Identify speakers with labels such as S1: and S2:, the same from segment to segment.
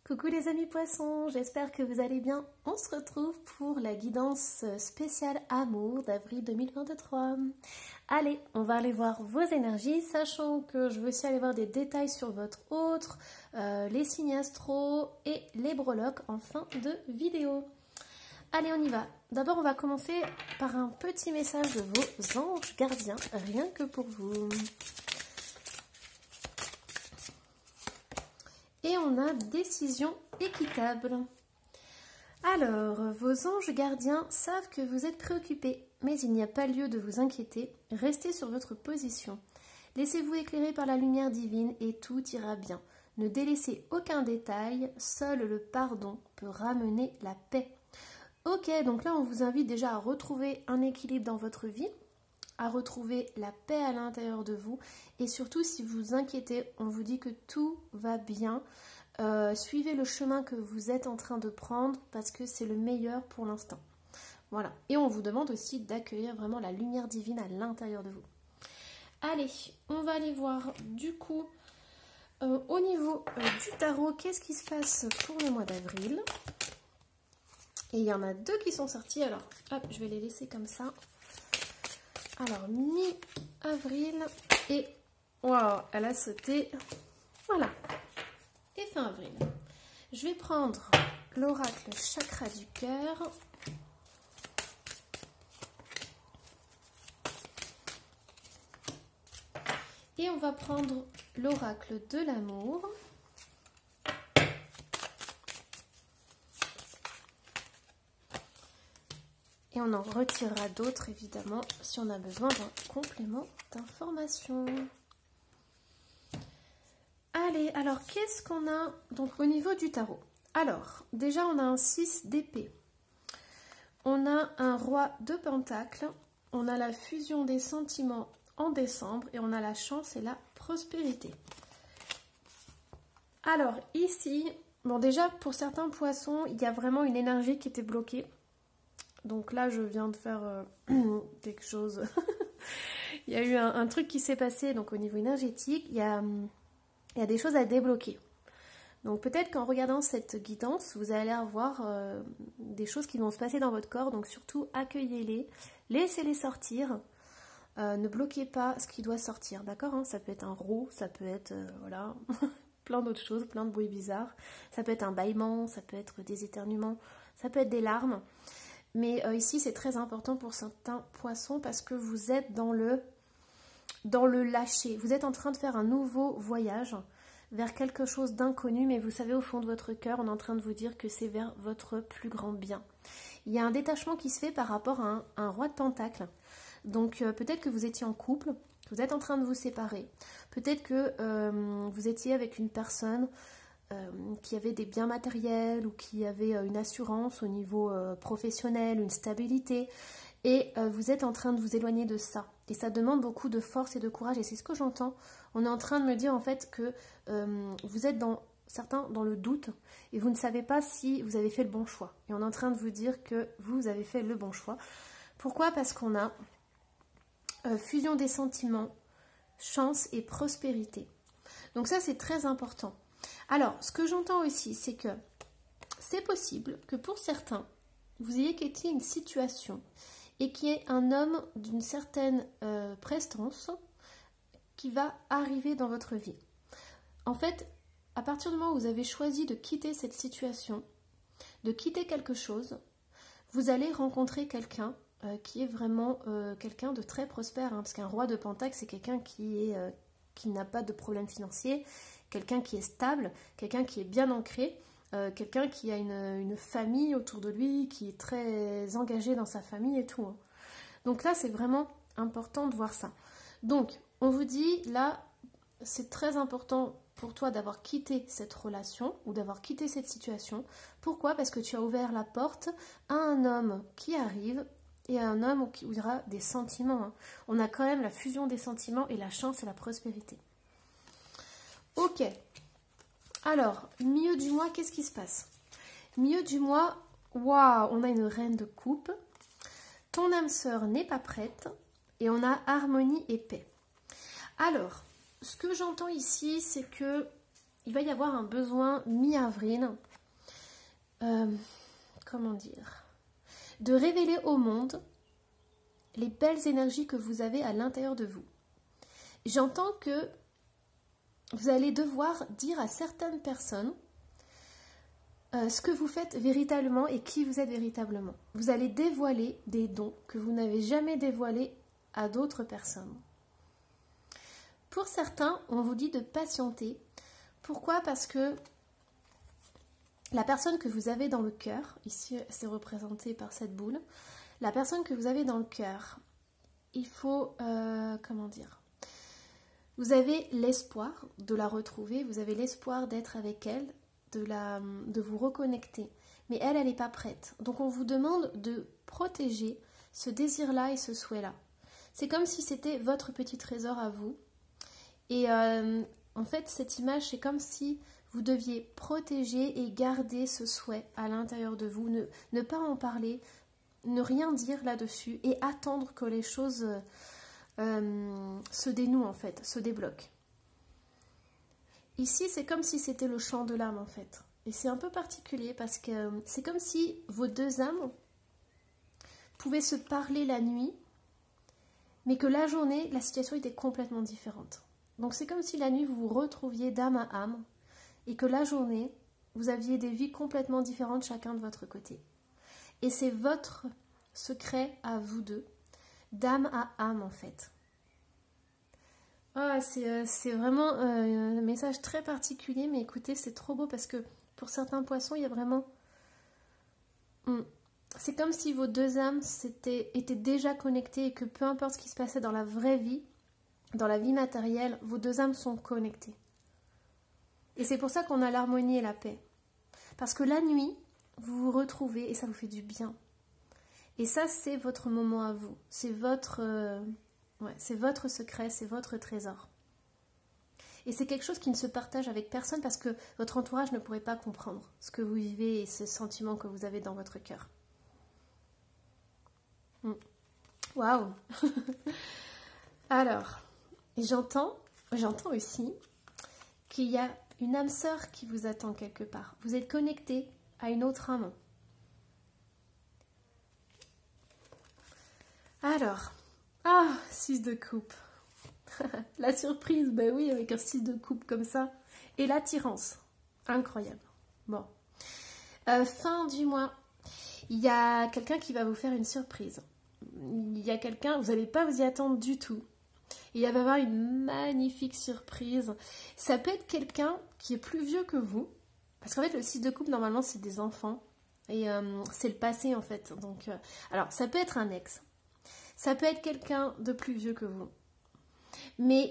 S1: Coucou les amis poissons, j'espère que vous allez bien. On se retrouve pour la guidance spéciale amour d'avril 2023. Allez, on va aller voir vos énergies, sachant que je veux aussi aller voir des détails sur votre autre, les signes astro et les breloques en fin de vidéo. Allez, on y va. D'abord, on va commencer par un petit message de vos anges gardiens, rien que pour vous. Et on a décision équitable. Alors, vos anges gardiens savent que vous êtes préoccupés, mais il n'y a pas lieu de vous inquiéter. Restez sur votre position. Laissez-vous éclairer par la lumière divine et tout ira bien. Ne délaissez aucun détail, seul le pardon peut ramener la paix. Ok, donc là on vous invite déjà à retrouver un équilibre dans votre vie, à retrouver la paix à l'intérieur de vous, et surtout si vous vous inquiétez, on vous dit que tout va bien. Suivez le chemin que vous êtes en train de prendre parce que c'est le meilleur pour l'instant. Voilà, et on vous demande aussi d'accueillir vraiment la lumière divine à l'intérieur de vous. Allez, on va aller voir du coup au niveau du tarot, qu'est-ce qui se passe pour le mois d'avril. Et il y en a deux qui sont sortis, alors hop, je vais les laisser comme ça. Alors, mi-avril et... Waouh, elle a sauté. Voilà. Et fin avril. Je vais prendre l'oracle chakra du cœur. Et on va prendre l'oracle de l'amour. Et on en retirera d'autres, évidemment, si on a besoin d'un complément d'information. Allez, alors, qu'est-ce qu'on a donc au niveau du tarot? Alors, déjà, on a un 6 d'épée. On a un roi de pentacles. On a la fusion des sentiments en décembre. Et on a la chance et la prospérité. Alors, ici, bon, déjà, pour certains poissons, il y a vraiment une énergie qui était bloquée. Donc là, je viens de faire quelque chose. Il y a eu un truc qui s'est passé donc au niveau énergétique. Il y a des choses à débloquer. Donc peut-être qu'en regardant cette guidance, vous allez avoir des choses qui vont se passer dans votre corps. Donc surtout, accueillez-les, laissez-les sortir. Ne bloquez pas ce qui doit sortir, d'accord, hein? Ça peut être un roux, ça peut être, voilà, plein d'autres choses, plein de bruits bizarres. Ça peut être un bâillement, ça peut être des éternuements, ça peut être des larmes. Mais ici, c'est très important pour certains poissons parce que vous êtes dans le lâcher. Vous êtes en train de faire un nouveau voyage vers quelque chose d'inconnu, mais vous savez, au fond de votre cœur, on est en train de vous dire que c'est vers votre plus grand bien. Il y a un détachement qui se fait par rapport à un roi de pentacles. Donc, peut-être que vous étiez en couple, que vous êtes en train de vous séparer. Peut-être que vous étiez avec une personne qui avait des biens matériels ou qui avait une assurance au niveau professionnel, une stabilité, et vous êtes en train de vous éloigner de ça. Et ça demande beaucoup de force et de courage, et c'est ce que j'entends. On est en train de me dire en fait que vous êtes certains dans le doute, et vous ne savez pas si vous avez fait le bon choix. Et on est en train de vous dire que vous avez fait le bon choix. Pourquoi? Parce qu'on a fusion des sentiments, chance et prospérité. Donc ça, c'est très important. Alors, ce que j'entends aussi, c'est que c'est possible que pour certains, vous ayez quitté une situation et qu'il y ait un homme d'une certaine prestance qui va arriver dans votre vie. En fait, à partir du moment où vous avez choisi de quitter cette situation, de quitter quelque chose, vous allez rencontrer quelqu'un qui est vraiment quelqu'un de très prospère, hein, parce qu'un roi de Pentacle, c'est quelqu'un qui n'a pas de problème financier, quelqu'un qui est stable, quelqu'un qui est bien ancré, quelqu'un qui a une famille autour de lui, qui est très engagé dans sa famille et tout. Hein. Donc là, c'est vraiment important de voir ça. Donc, on vous dit, là, c'est très important pour toi d'avoir quitté cette relation ou d'avoir quitté cette situation. Pourquoi? Parce que tu as ouvert la porte à un homme qui arrive et à un homme où il y aura des sentiments. Hein. On a quand même la fusion des sentiments et la chance et la prospérité. Ok. Alors, milieu du mois, qu'est-ce qui se passe? Milieu du mois, waouh, on a une reine de coupe. Ton âme sœur n'est pas prête. Et on a harmonie et paix. Alors, ce que j'entends ici, c'est que il va y avoir un besoin mi-avril, comment dire, de révéler au monde les belles énergies que vous avez à l'intérieur de vous. J'entends que vous allez devoir dire à certaines personnes ce que vous faites véritablement et qui vous êtes véritablement. Vous allez dévoiler des dons que vous n'avez jamais dévoilés à d'autres personnes. Pour certains, on vous dit de patienter. Pourquoi? Parce que la personne que vous avez dans le cœur, ici c'est représenté par cette boule, la personne que vous avez dans le cœur, il faut, comment dire, vous avez l'espoir de la retrouver, vous avez l'espoir d'être avec elle, de vous reconnecter. Mais elle n'est pas prête. Donc on vous demande de protéger ce désir-là et ce souhait-là. C'est comme si c'était votre petit trésor à vous. Et en fait, cette image, c'est comme si vous deviez protéger et garder ce souhait à l'intérieur de vous. Ne pas en parler, ne rien dire là-dessus et attendre que les choses se dénouent en fait, se débloquent. Ici, c'est comme si c'était le chant de l'âme en fait. Et c'est un peu particulier parce que c'est comme si vos deux âmes pouvaient se parler la nuit, mais que la journée, la situation était complètement différente. Donc c'est comme si la nuit, vous vous retrouviez d'âme à âme et que la journée, vous aviez des vies complètement différentes chacun de votre côté. Et c'est votre secret à vous deux, d'âme à âme en fait. Ah, c'est vraiment un message très particulier, mais écoutez, c'est trop beau parce que pour certains poissons, il y a vraiment... C'est comme si vos deux âmes étaient déjà connectées et que peu importe ce qui se passait dans la vraie vie, dans la vie matérielle, vos deux âmes sont connectées. Et c'est pour ça qu'on a l'harmonie et la paix. Parce que la nuit, vous vous retrouvez et ça vous fait du bien. Et ça, c'est votre moment à vous. C'est votre secret, c'est votre trésor. Et c'est quelque chose qui ne se partage avec personne parce que votre entourage ne pourrait pas comprendre ce que vous vivez et ce sentiment que vous avez dans votre cœur. Waouh. Alors, j'entends aussi qu'il y a une âme sœur qui vous attend quelque part. Vous êtes connecté à une autre âme. Alors, 6 de coupe. La surprise, ben oui, avec un 6 de coupe comme ça. Et l'attirance. Incroyable. Bon. Fin du mois, il y a quelqu'un qui va vous faire une surprise. Il y a quelqu'un, vous n'allez pas vous y attendre du tout. Il va y avoir une magnifique surprise. Ça peut être quelqu'un qui est plus vieux que vous. Parce qu'en fait, le 6 de coupe, normalement, c'est des enfants. Et c'est le passé, en fait. Donc, alors, ça peut être un ex. Ça peut être quelqu'un de plus vieux que vous. Mais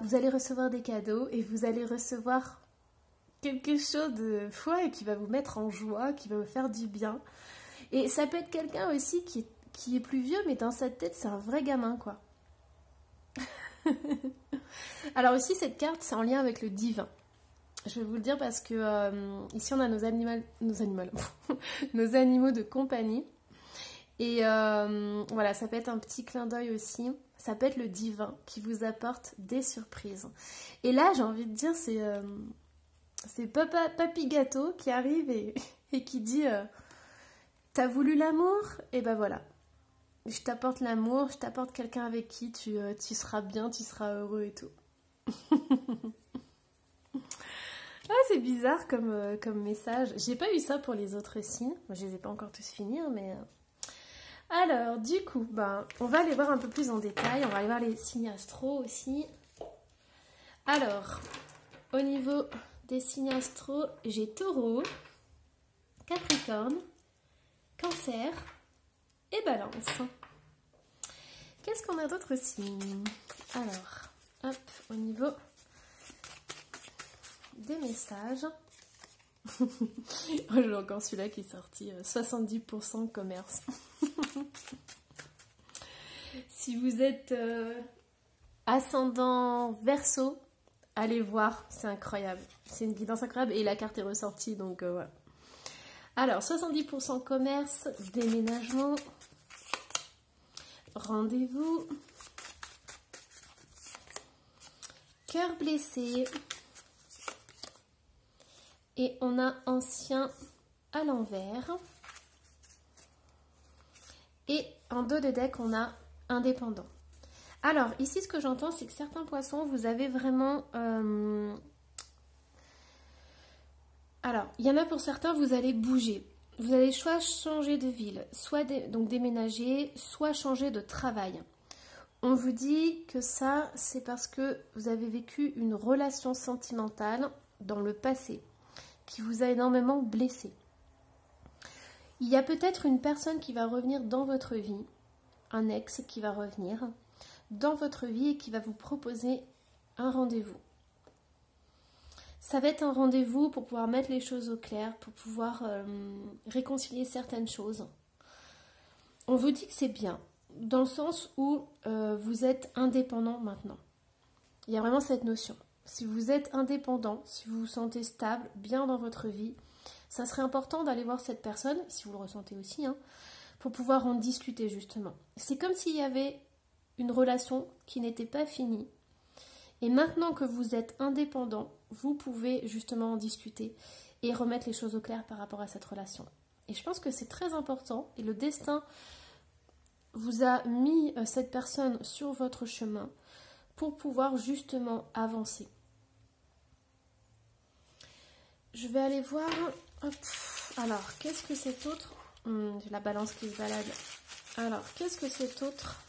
S1: vous allez recevoir des cadeaux et vous allez recevoir quelque chose de fou qui va vous mettre en joie, qui va vous faire du bien. Et ça peut être quelqu'un aussi qui est plus vieux, mais dans sa tête, c'est un vrai gamin, quoi. Alors aussi, cette carte, c'est en lien avec le divin. Je vais vous le dire parce que ici, on a nos animaux de compagnie. Et voilà, ça peut être un petit clin d'œil aussi. Ça peut être le divin qui vous apporte des surprises. Et là, j'ai envie de dire, c'est Papy Gâteau qui arrive et qui dit t'as voulu l'amour? Et ben voilà. Je t'apporte l'amour, je t'apporte quelqu'un avec qui tu seras bien, tu seras heureux et tout. C'est bizarre comme message. J'ai pas eu ça pour les autres signes. Moi, je les ai pas encore tous finis, mais... Alors, du coup, on va aller voir un peu plus en détail. On va aller voir les signes astro aussi. Alors, au niveau des signes astro, j'ai Taureau, Capricorne, Cancer et Balance. Qu'est-ce qu'on a d'autres signes? Alors, hop, au niveau des messages. J'ai encore celui-là qui est sorti, 70% commerce. Si vous êtes ascendant Verseau, allez voir, c'est incroyable. C'est une guidance incroyable et la carte est ressortie, donc voilà. Alors, 70% commerce, déménagement, rendez-vous, cœur blessé, Et on a ancien à l'envers. Et en dos de deck, on a indépendant. Alors, ici, ce que j'entends, c'est que certains poissons, vous avez vraiment... Alors, il y en a pour certains, vous allez bouger. Vous allez soit changer de ville, soit donc déménager, soit changer de travail. On vous dit que ça, c'est parce que vous avez vécu une relation sentimentale dans le passé qui vous a énormément blessé. Il y a peut-être une personne qui va revenir dans votre vie, un ex qui va revenir dans votre vie et qui va vous proposer un rendez-vous. Ça va être un rendez-vous pour pouvoir mettre les choses au clair, pour pouvoir réconcilier certaines choses. On vous dit que c'est bien, dans le sens où vous êtes indépendant maintenant. Il y a vraiment cette notion. Si vous êtes indépendant, si vous vous sentez stable, bien dans votre vie, ça serait important d'aller voir cette personne, si vous le ressentez aussi, hein, pour pouvoir en discuter justement. C'est comme s'il y avait une relation qui n'était pas finie. Et maintenant que vous êtes indépendant, vous pouvez justement en discuter et remettre les choses au clair par rapport à cette relation. Et je pense que c'est très important et le destin vous a mis cette personne sur votre chemin pour pouvoir justement avancer. Je vais aller voir... Hop. Alors, qu'est-ce que cet autre... J'ai la balance qui se balade. Alors, qu'est-ce que cet autre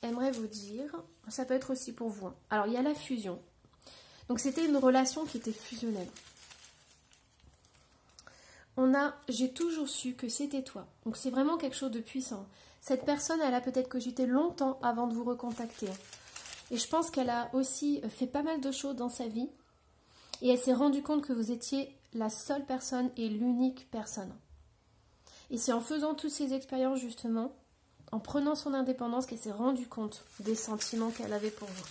S1: aimerait vous dire? Ça peut être aussi pour vous. Hein. Alors, il y a la fusion. Donc, c'était une relation qui était fusionnelle. On a... J'ai toujours su que c'était toi. Donc, c'est vraiment quelque chose de puissant. Cette personne, elle a peut-être cogité longtemps avant de vous recontacter. Et je pense qu'elle a aussi fait pas mal de choses dans sa vie. Et elle s'est rendue compte que vous étiez la seule personne et l'unique personne. Et c'est en faisant toutes ces expériences, justement, en prenant son indépendance, qu'elle s'est rendue compte des sentiments qu'elle avait pour vous.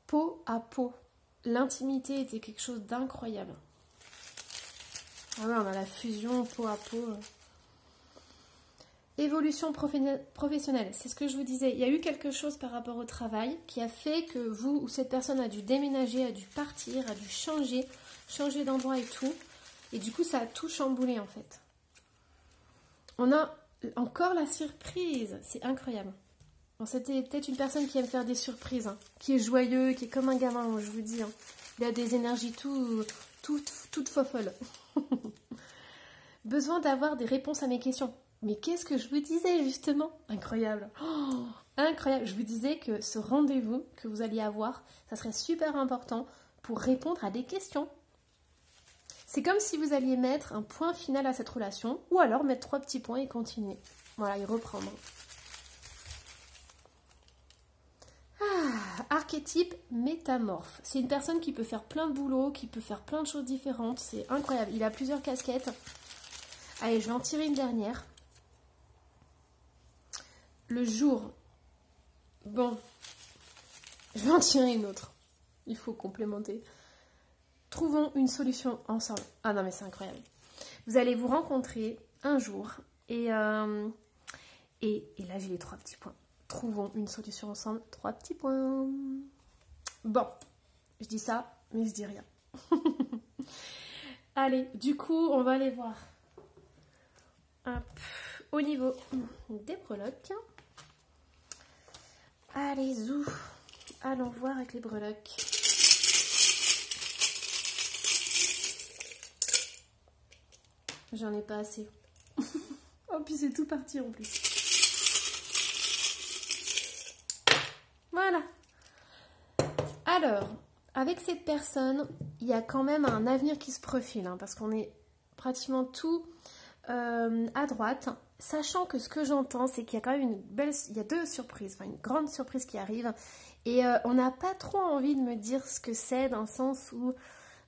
S1: Peau à peau. L'intimité était quelque chose d'incroyable. Ah ouais, on a la fusion peau à peau. Évolution professionnelle, c'est ce que je vous disais. Il y a eu quelque chose par rapport au travail qui a fait que vous ou cette personne a dû déménager, a dû partir, a dû changer d'endroit et tout. Et du coup, ça a tout chamboulé en fait. On a encore la surprise, c'est incroyable. Bon, c'était peut-être une personne qui aime faire des surprises, hein, qui est joyeux, qui est comme un gamin, moi, je vous dis. Hein. Il a des énergies toutes folles. Besoin d'avoir des réponses à mes questions. Mais qu'est-ce que je vous disais justement? Incroyable. Oh, incroyable. Je vous disais que ce rendez-vous que vous alliez avoir, ça serait super important pour répondre à des questions. C'est comme si vous alliez mettre un point final à cette relation ou alors mettre 3 petits points et continuer. Voilà, et reprendre. Ah, archétype métamorphe. C'est une personne qui peut faire plein de boulot, qui peut faire plein de choses différentes. C'est incroyable. Il a plusieurs casquettes. Allez, je vais en tirer une dernière. Le jour. Bon. Je vais en tirer une autre. Il faut complémenter. Trouvons une solution ensemble. Ah non, mais c'est incroyable. Vous allez vous rencontrer un jour. Et là, j'ai les 3 petits points. Trouvons une solution ensemble. 3 petits points. Bon. Je dis ça, mais je dis rien. Allez, du coup, on va aller voir. Hop. Au niveau des breloques. Allez, zou. Allons voir avec les breloques. J'en ai pas assez. Oh, puis c'est tout parti en plus. Voilà. Alors, avec cette personne, il y a quand même un avenir qui se profile, hein, parce qu'on est pratiquement tout à droite. Sachant que ce que j'entends, c'est qu'il y a quand même il y a 2 surprises, enfin une grande surprise qui arrive. Et on n'a pas trop envie de me dire ce que c'est, dans le sens où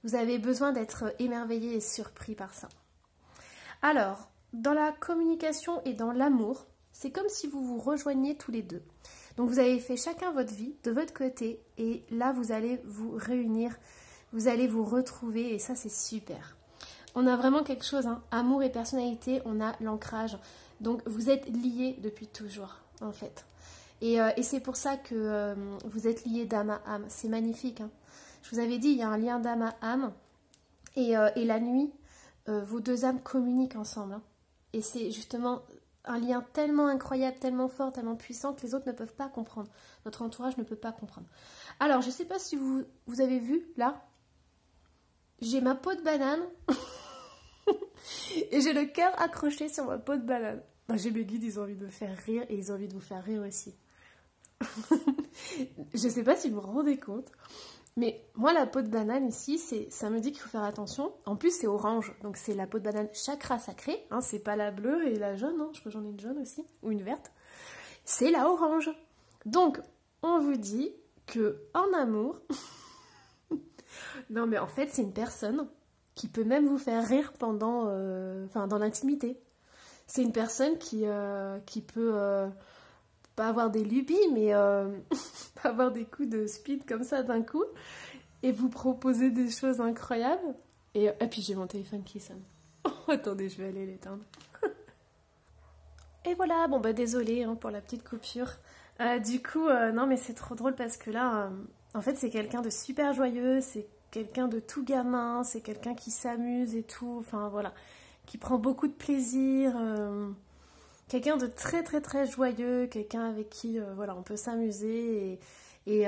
S1: vous avez besoin d'être émerveillé et surpris par ça. Alors, dans la communication et dans l'amour, c'est comme si vous vous rejoigniez tous les deux. Donc vous avez fait chacun votre vie de votre côté et là vous allez vous réunir, vous allez vous retrouver et ça c'est super. On a vraiment quelque chose, hein, amour et personnalité, on a l'ancrage. Donc vous êtes liés depuis toujours en fait. Et c'est pour ça que vous êtes liés d'âme à âme. C'est magnifique. Hein. Je vous avais dit, il y a un lien d'âme à âme. Et la nuit, vos deux âmes communiquent ensemble. Hein. Et c'est justement un lien tellement incroyable, tellement fort, tellement puissant que les autres ne peuvent pas comprendre. Notre entourage ne peut pas comprendre. Alors, je ne sais pas si vous avez vu, là, j'ai ma peau de banane et j'ai le cœur accroché sur ma peau de banane. J'ai mes guides, ils ont envie de me faire rire et ils ont envie de vous faire rire aussi. Je ne sais pas si vous vous rendez compte, mais moi, la peau de banane ici, ça me dit qu'il faut faire attention. En plus, c'est orange, donc c'est la peau de banane chakra sacré. Hein, c'est pas la bleue et la jaune, hein, je crois que j'en ai une jaune aussi, ou une verte. C'est la orange. Donc, on vous dit que en amour, non mais en fait, c'est une personne qui peut même vous faire rire pendant, dans l'intimité. C'est une personne qui peut pas avoir des lubies, mais avoir des coups de speed comme ça d'un coup et vous proposer des choses incroyables. Et puis j'ai mon téléphone qui sonne. Oh, attendez, je vais aller l'éteindre. Et voilà, bon bah désolée hein, pour la petite coupure. Du coup, non mais c'est trop drôle parce que là, en fait c'est quelqu'un de super joyeux, c'est quelqu'un de tout gamin, c'est quelqu'un qui s'amuse et tout, enfin voilà, qui prend beaucoup de plaisir. Quelqu'un de très très très joyeux, quelqu'un avec qui voilà, on peut s'amuser et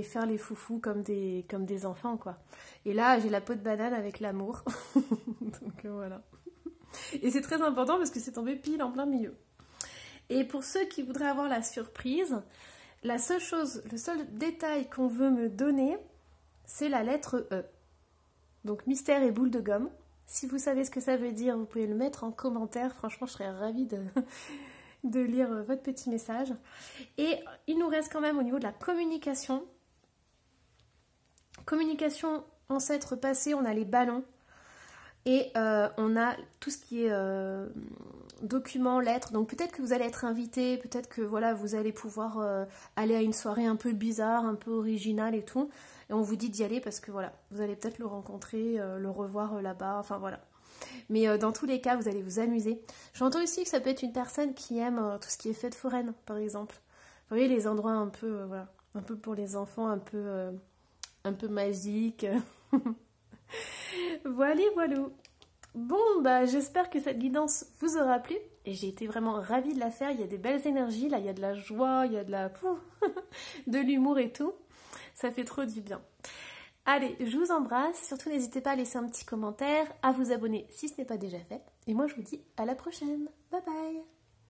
S1: faire les foufous comme des enfants quoi. Et là j'ai la peau de banane avec l'amour. Donc voilà. Et c'est très important parce que c'est tombé pile en plein milieu. Et pour ceux qui voudraient avoir la surprise, la seule chose, le seul détail qu'on veut me donner, c'est la lettre E. Donc mystère et boule de gomme. Si vous savez ce que ça veut dire, vous pouvez le mettre en commentaire. Franchement, je serais ravie de lire votre petit message. Et il nous reste quand même au niveau de la communication. Communication ancêtre passé, on a les ballons. Et on a tout ce qui est documents, lettres. Donc peut-être que vous allez être invité, peut-être que voilà, vous allez pouvoir aller à une soirée un peu bizarre, un peu originale et tout. Et on vous dit d'y aller parce que voilà, vous allez peut-être le rencontrer, le revoir là-bas, enfin voilà. Mais dans tous les cas, vous allez vous amuser. J'entends aussi que ça peut être une personne qui aime tout ce qui est fête foraine, par exemple. Vous voyez, les endroits un peu, voilà, un peu pour les enfants, un peu magiques. Voilà, voilà. Bon, bah j'espère que cette guidance vous aura plu. Et j'ai été vraiment ravie de la faire. Il y a des belles énergies, là, il y a de la joie, il y a de la... de l'humour et tout. Ça fait trop du bien. Allez, je vous embrasse. Surtout, n'hésitez pas à laisser un petit commentaire, à vous abonner si ce n'est pas déjà fait. Et moi, je vous dis à la prochaine. Bye bye.